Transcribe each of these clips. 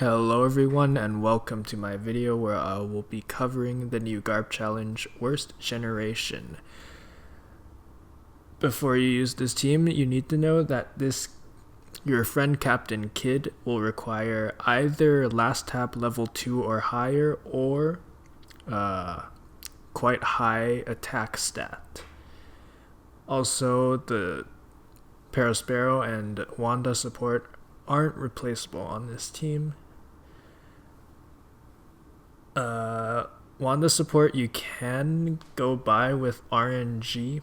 Hello everyone and welcome to my video where I will be covering the new GARP challenge Worst Generation. Before you use this team, you need to know that your friend Captain Kid will require either last tap level 2 or higher or quite high attack stat. Also, the Parasparrow and Wanda support aren't replaceable on this team. Wanda support you can go by with RNG.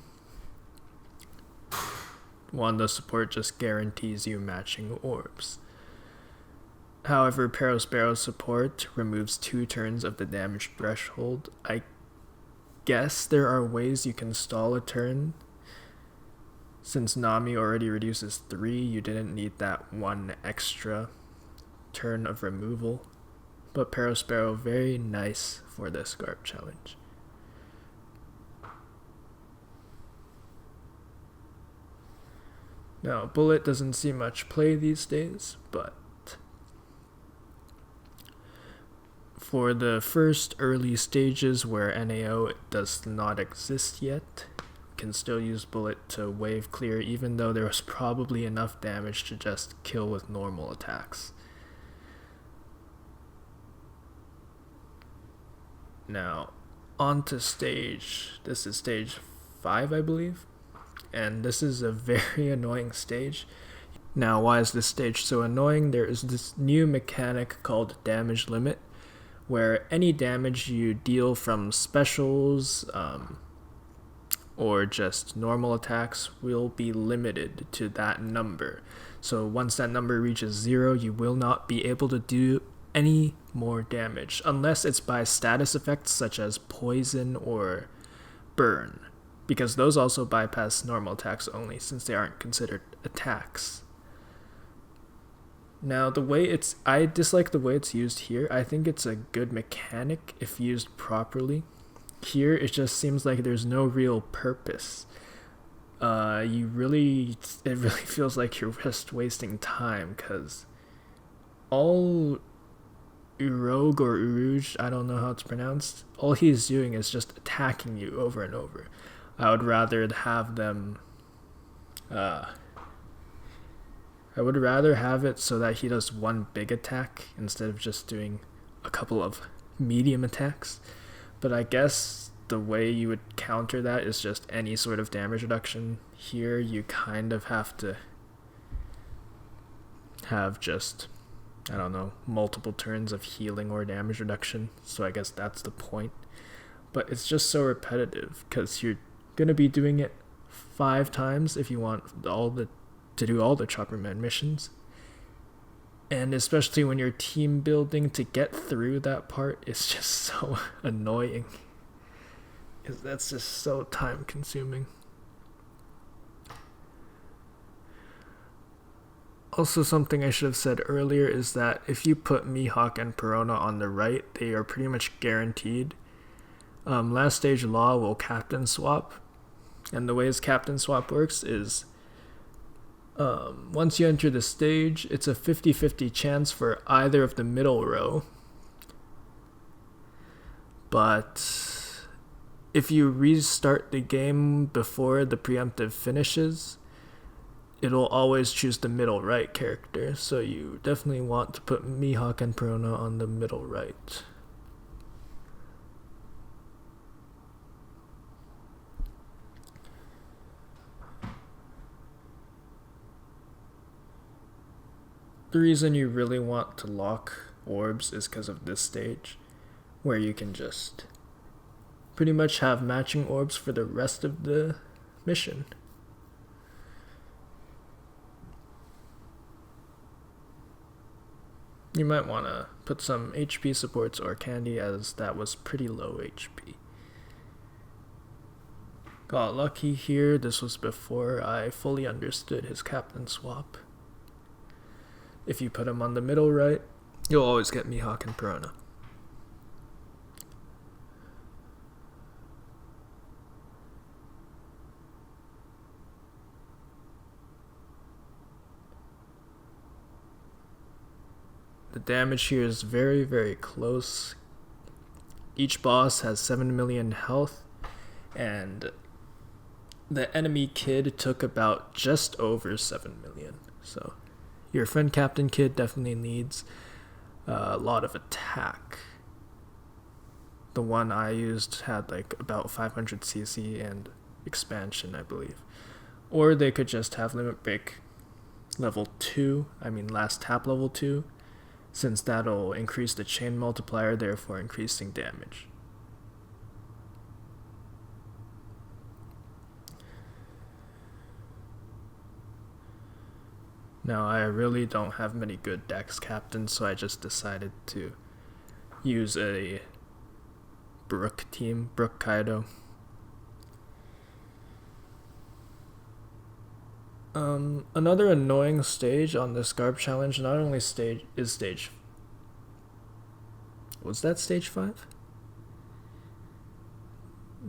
Wanda support just guarantees you matching orbs. However, Parasparrow support removes 2 turns of the damage threshold. I guess there are ways you can stall a turn. Since Nami already reduces 3, you didn't need that 1 extra turn of removal. But Parasparrow very nice for this GARP challenge. Now, Bullet doesn't see much play these days, but for the first early stages where NAO does not exist yet, you can still use Bullet to wave clear even though there was probably enough damage to just kill with normal attacks. Now, onto stage. This is stage 5, I believe. And this is a very annoying stage. Now, why is this stage so annoying? There is this new mechanic called damage limit, where any damage you deal from specials or just normal attacks will be limited to that number. So once that number reaches 0, you will not be able to do any more damage unless it's by status effects such as poison or burn, because those also bypass normal attacks only since they aren't considered attacks. Now, I dislike the way it's used here. I think it's a good mechanic if used properly. Here it just seems like there's no real purpose. It really feels like you're just wasting time, because all Rogue or Uruge, I don't know how it's pronounced, all he's doing is just attacking you over and over. I would rather have them I would rather have it so that he does 1 big attack instead of just doing a couple of medium attacks. But I guess the way you would counter that is just any sort of damage reduction. Here you kind of have to have just, I don't know, multiple turns of healing or damage reduction, so I guess that's the point. But it's just so repetitive, because you're going to be doing it 5 times if you want to do all the Chopperman missions. And especially when you're team building, to get through that part is just so annoying, because that's just so time consuming. Also, something I should have said earlier is that if you put Mihawk and Perona on the right, they are pretty much guaranteed. Last stage Law will captain swap, and the way his captain swap works is once you enter the stage, it's a 50-50 chance for either of the middle row. But if you restart the game before the preemptive finishes, it'll always choose the middle right character, so you definitely want to put Mihawk and Perona on the middle right. The reason you really want to lock orbs is because of this stage, where you can just pretty much have matching orbs for the rest of the mission. You might want to put some HP supports or candy, as that was pretty low HP. Got lucky here. This was before I fully understood his captain swap. If you put him on the middle right, you'll always get Mihawk and Perona. The damage here is very, very close. Each boss has 7 million health, and the enemy kid took about just over 7 million. So your friend Captain Kid definitely needs a lot of attack. The one I used had like about 500 CC and expansion, I believe. Or they could just have limit break level 2, last tap level 2, since that'll increase the chain multiplier, therefore increasing damage. Now I really don't have many good DEX captains, so I just decided to use a Brook team, Brook Kaido. Another annoying stage on this GARP challenge, not only is stage... Was that stage 5?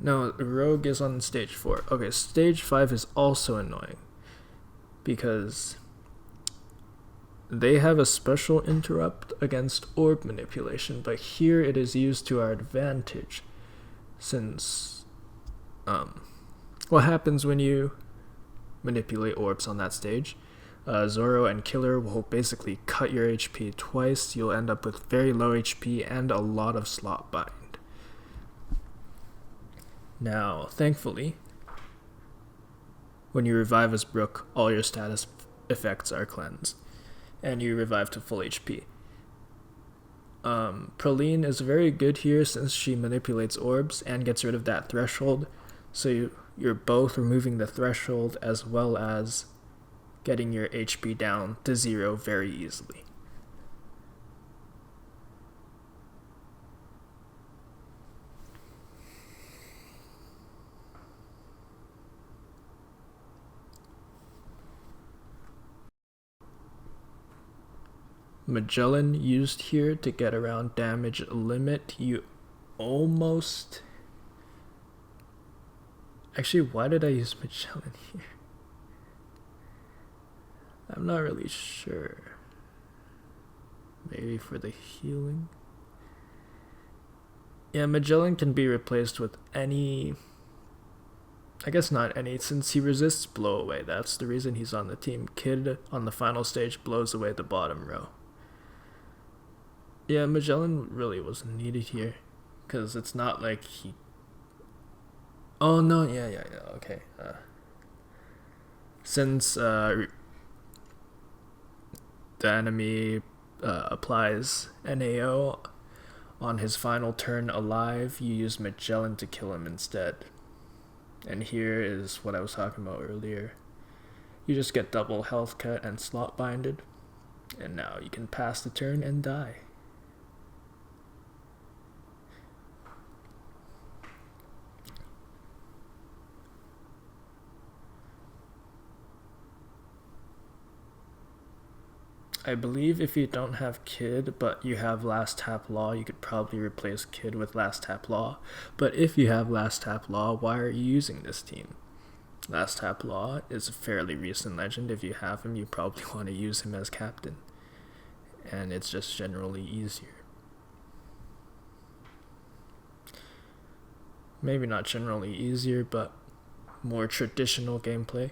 No, Rogue is on stage 4. Okay, stage 5 is also annoying because they have a special interrupt against orb manipulation, but here it is used to our advantage, since what happens when you manipulate orbs on that stage? Zoro and Killer will basically cut your HP twice. You'll end up with very low HP and a lot of slot bind. Now, thankfully, when you revive as Brook, all your status effects are cleansed, and you revive to full HP. Praline is very good here since she manipulates orbs and gets rid of that threshold, so you're both removing the threshold as well as getting your HP down to 0 very easily. Magellan used here to get around damage limit. You almost... Actually, why did I use Magellan here? I'm not really sure. Maybe for the healing? Yeah, Magellan can be replaced with any... I guess not any, since he resists blow away. That's the reason he's on the team. Kid on the final stage blows away the bottom row. Yeah, Magellan really wasn't needed here, because it's not like he... Oh no, yeah, okay. Since the enemy applies NAO on his final turn alive, you use Magellan to kill him instead. And here is what I was talking about earlier. You just get double health cut and slot binded, and now you can pass the turn and die. I believe if you don't have Kid, but you have Last Tap Law, you could probably replace Kid with Last Tap Law. But if you have Last Tap Law, why are you using this team? Last Tap Law is a fairly recent legend. If you have him, you probably want to use him as captain. And it's just generally easier. Maybe not generally easier, but more traditional gameplay.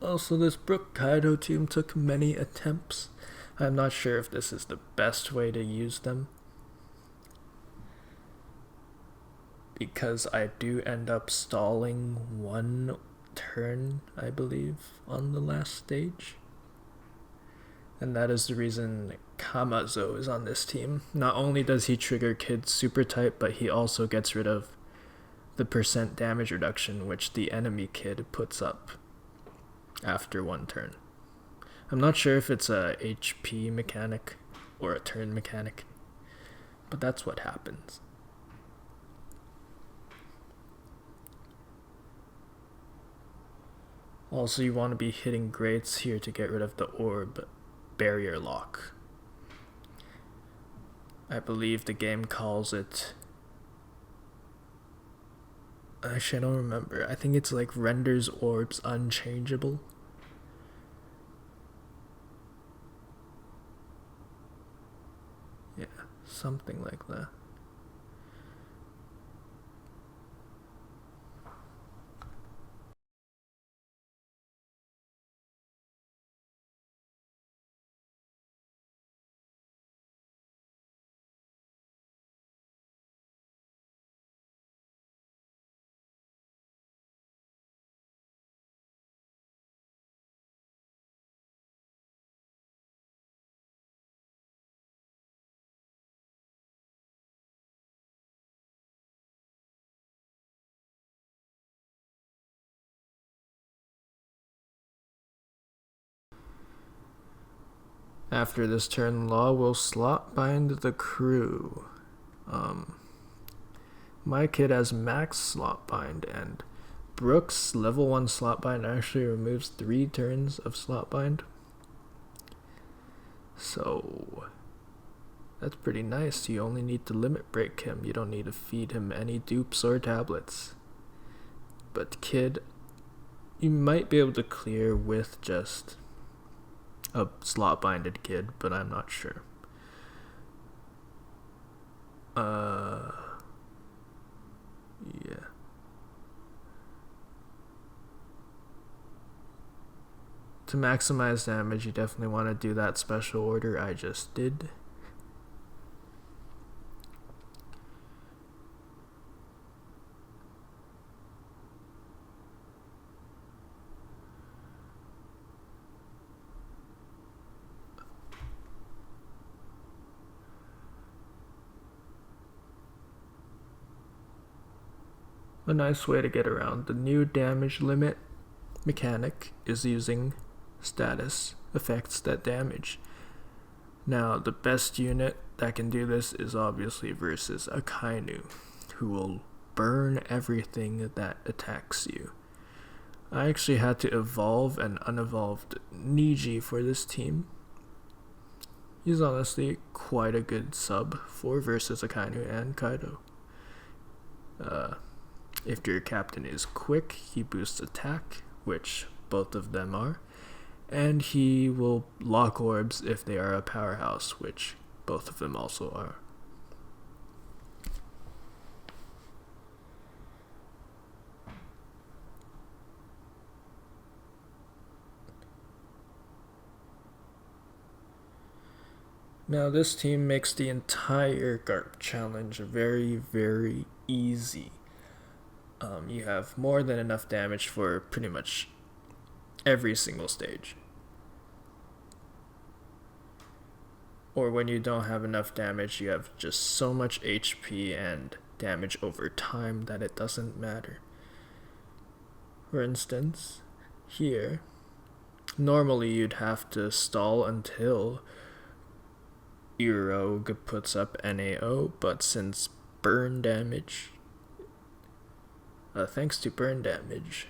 Also, this Brook Kaido team took many attempts. I'm not sure if this is the best way to use them, because I do end up stalling one turn, I believe, on the last stage. And that is the reason Kamazo is on this team. Not only does he trigger Kid's super type, but he also gets rid of the % damage reduction which the enemy Kid puts up after one turn. I'm not sure if it's a HP mechanic or a turn mechanic, but that's what happens. Also, you want to be hitting greats here to get rid of the orb barrier lock. I believe the game calls it... Actually, I don't remember. I think it's like renders orbs unchangeable. Yeah, something like that. After this turn, Law will slot bind the crew. My kid has max slot bind, and Brook's level 1 slot bind actually removes 3 turns of slot bind. So that's pretty nice. You only need to limit break him. You don't need to feed him any dupes or tablets. But kid, you might be able to clear with just a slot binded kid, but I'm not sure. Yeah. To maximize damage, you definitely want to do that special order I just did. A nice way to get around the new damage limit mechanic is using status effects that damage. Now, the best unit that can do this is obviously versus Akainu, who will burn everything that attacks you. I actually had to evolve an unevolved Niji for this team. He's honestly quite a good sub for versus Akainu and Kaido. If your captain is quick, he boosts attack, which both of them are, and he will lock orbs if they are a powerhouse, which both of them also are. Now this team makes the entire GARP challenge very, very easy. You have more than enough damage for pretty much every single stage. Or when you don't have enough damage, you have just so much HP and damage over time that it doesn't matter. For instance, here, normally you'd have to stall until your rogue puts up NAO, but since burn damage, thanks to burn damage,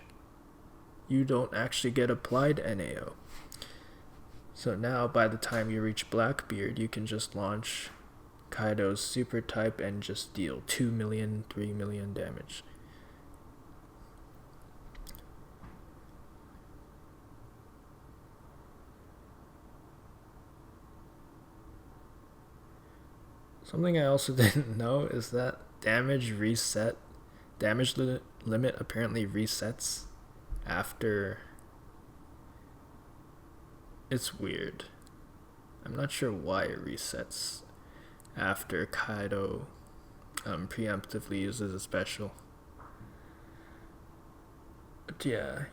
you don't actually get applied NAO. So now, by the time you reach Blackbeard, you can just launch Kaido's super type and just deal 2 million, 3 million damage. Something I also didn't know is that damage limit apparently resets after. It's weird. I'm not sure why it resets after Kaido preemptively uses a special. But yeah,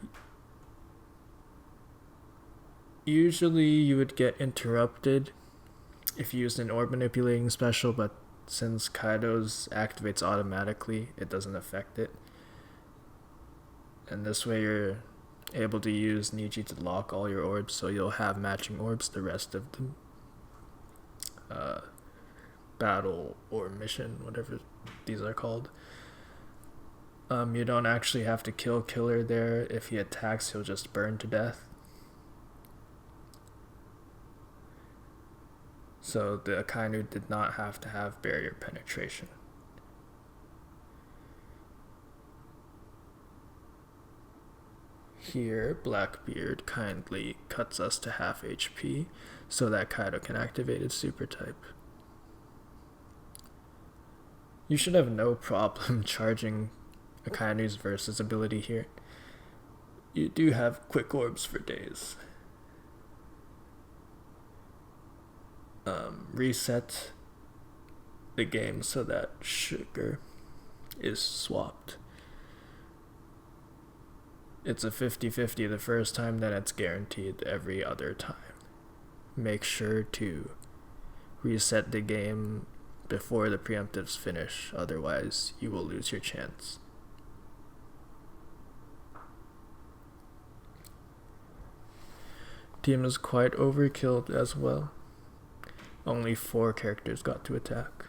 usually you would get interrupted if you used an orb manipulating special, but since Kaido's activates automatically, it doesn't affect it. And this way you're able to use Niji to lock all your orbs, so you'll have matching orbs the rest of the battle or mission, whatever these are called. You don't actually have to kill Killer there. If he attacks, he'll just burn to death. So the Akainu did not have to have barrier penetration. Here, Blackbeard kindly cuts us to half HP so that Kaido can activate its super type. You should have no problem charging Akainu's Versus ability here. You do have quick orbs for days. Reset the game so that sugar is swapped. It's a 50-50 the first time, then it's guaranteed every other time. Make sure to reset the game before the preemptives finish, otherwise you will lose your chance. Team is quite overkilled as well. Only 4 characters got to attack.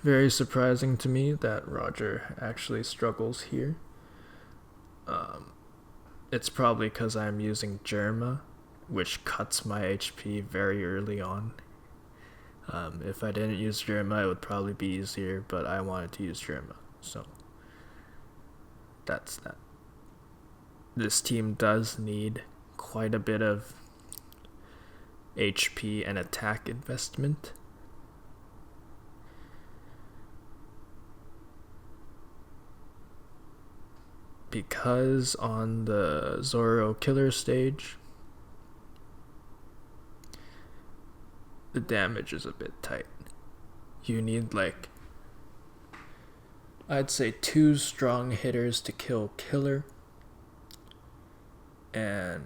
Very surprising to me that Roger actually struggles here. It's probably because I'm using Germa, which cuts my HP very early on. If I didn't use Germa, it would probably be easier, but I wanted to use Germa, so that's that. This team does need quite a bit of HP and attack investment. Because on the Zoro killer stage, the damage is a bit tight. You need I'd say 2 strong hitters to kill killer, and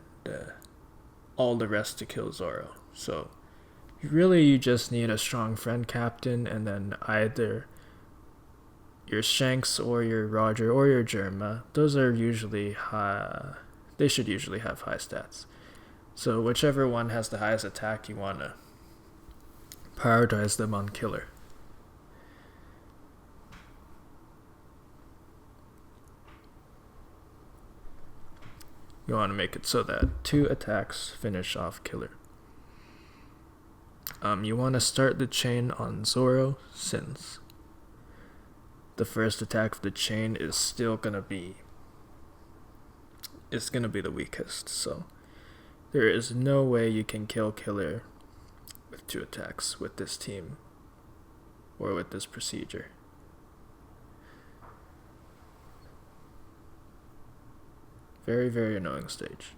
all the rest to kill Zoro. So really you just need a strong friend captain, and then either your Shanks or your Roger or your Germa. Those are usually high. They should usually have high stats. So whichever one has the highest attack, you want to prioritize them on killer. You want to make it so that 2 attacks finish off killer. You want to start the chain on Zoro, since the first attack of the chain is still gonna be the weakest, so there is no way you can kill killer with 2 attacks with this team or with this procedure. Very, very annoying stage.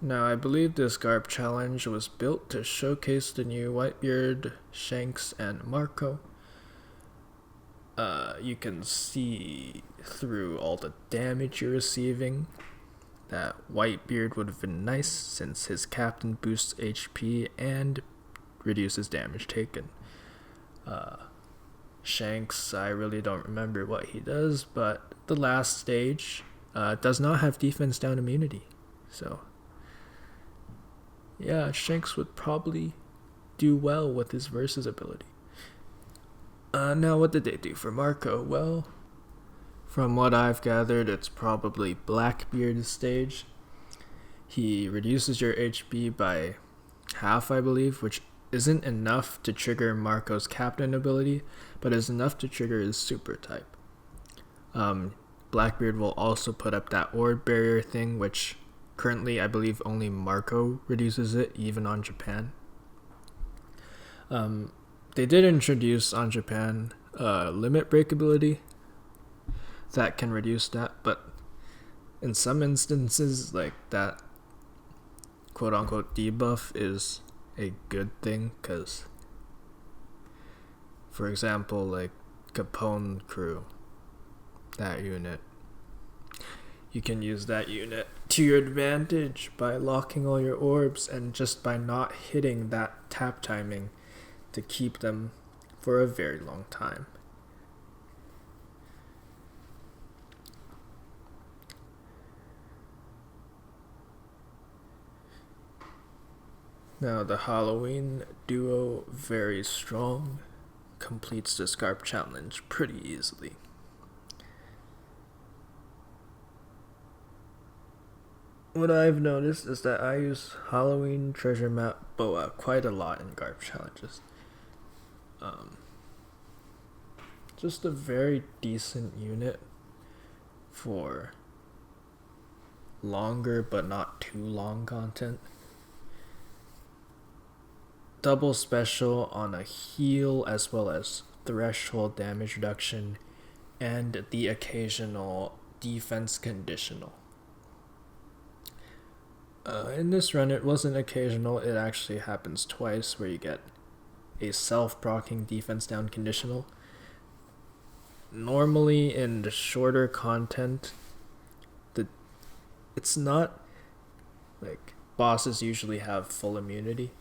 Now, I believe this GARP challenge was built to showcase the new Whitebeard, Shanks, and Marco. You can see through all the damage you're receiving that Whitebeard would have been nice since his captain boosts HP and reduces damage taken. Shanks, I really don't remember what he does, but the last stage does not have defense down immunity. So, yeah, Shanks would probably do well with his Versus ability. Now, what did they do for Marco? Well, from what I've gathered, it's probably Blackbeard's stage. He reduces your HP by half, I believe, which isn't enough to trigger Marco's captain ability, but is enough to trigger his super type. Blackbeard will also put up that orb barrier thing, which currently I believe only Marco reduces it, even on Japan. They did introduce on Japan limit break ability that can reduce that, but in some instances, like that quote-unquote debuff is a good thing, because for example, like Capone crew, that unit, you can use that unit to your advantage by locking all your orbs and just by not hitting that tap timing to keep them for a very long time. Now the Halloween duo, very strong, completes the GARP challenge pretty easily. What I've noticed is that I use Halloween Treasure Map Boa quite a lot in GARP challenges. Just a very decent unit for longer but not too long content. Double special on a heal as well as threshold damage reduction and the occasional defense conditional. In this run it wasn't occasional, it actually happens twice where you get a self-proccing defense down conditional. Normally in the shorter content, it's not like bosses usually have full immunity.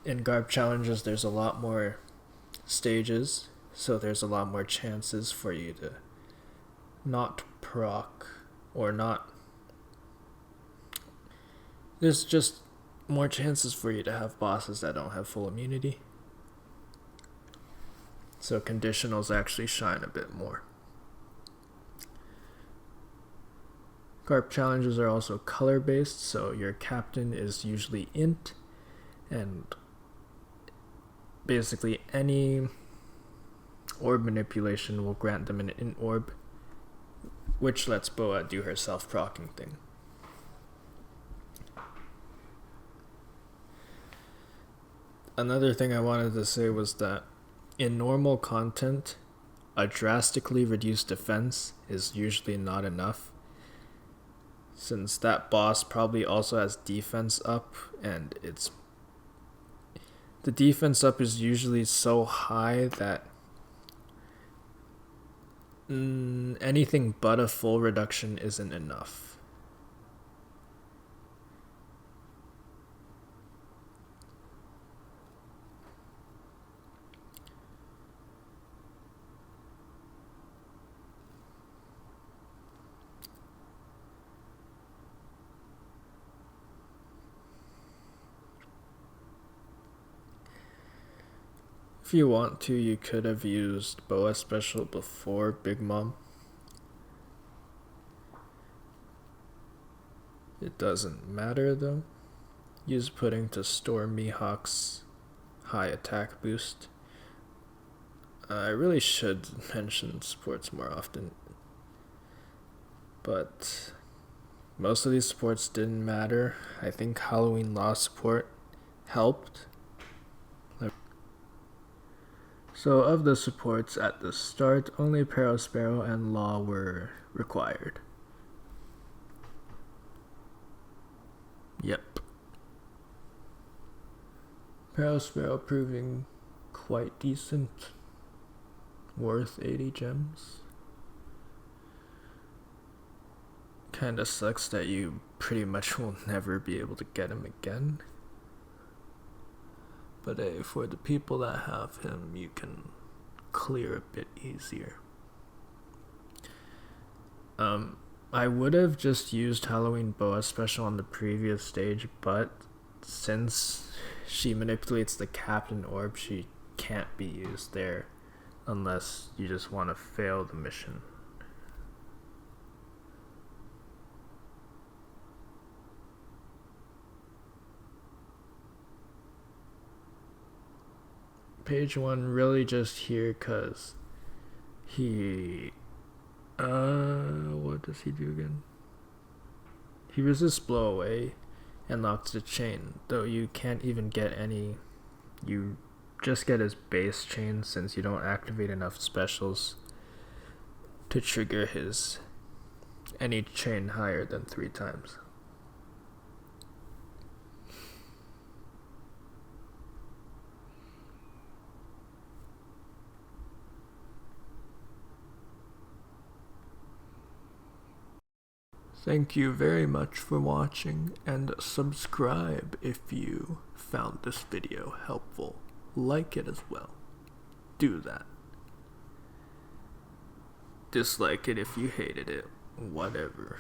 In GARP challenges there's a lot more stages, so there's a lot more chances for you to not proc or not. There's just more chances for you to have bosses that don't have full immunity. So conditionals actually shine a bit more. GARP challenges are also color based, so your captain is usually int, and basically any orb manipulation will grant them an int orb, which lets Boa do her self-proccing thing. Another thing I wanted to say was that in normal content, a drastically reduced defense is usually not enough, since that boss probably also has defense up, and the defense up is usually so high that anything but a full reduction isn't enough. If you want to, you could have used Boa Special before Big Mom. It doesn't matter though. Use Pudding to store Mihawk's high attack boost. I really should mention supports more often, but most of these supports didn't matter. I think Halloween Law support helped. So of the supports at the start, only Parasparrow and Law were required. Sparrow proving quite decent. Worth 80 gems. Kinda sucks that you pretty much will never be able to get him again. But hey, for the people that have him, you can clear a bit easier. I would have just used Halloween Boa Special on the previous stage, but since she manipulates the Captain Orb, she can't be used there unless you just want to fail the mission. Page 1 really just here cause he what does he do again? He resists blow away and locks the chain, though you can't even get any. You just get his base chain since you don't activate enough specials to trigger his any chain higher than 3 times. Thank you very much for watching, and subscribe if you found this video helpful. Like it as well. Do that. Dislike it if you hated it. Whatever.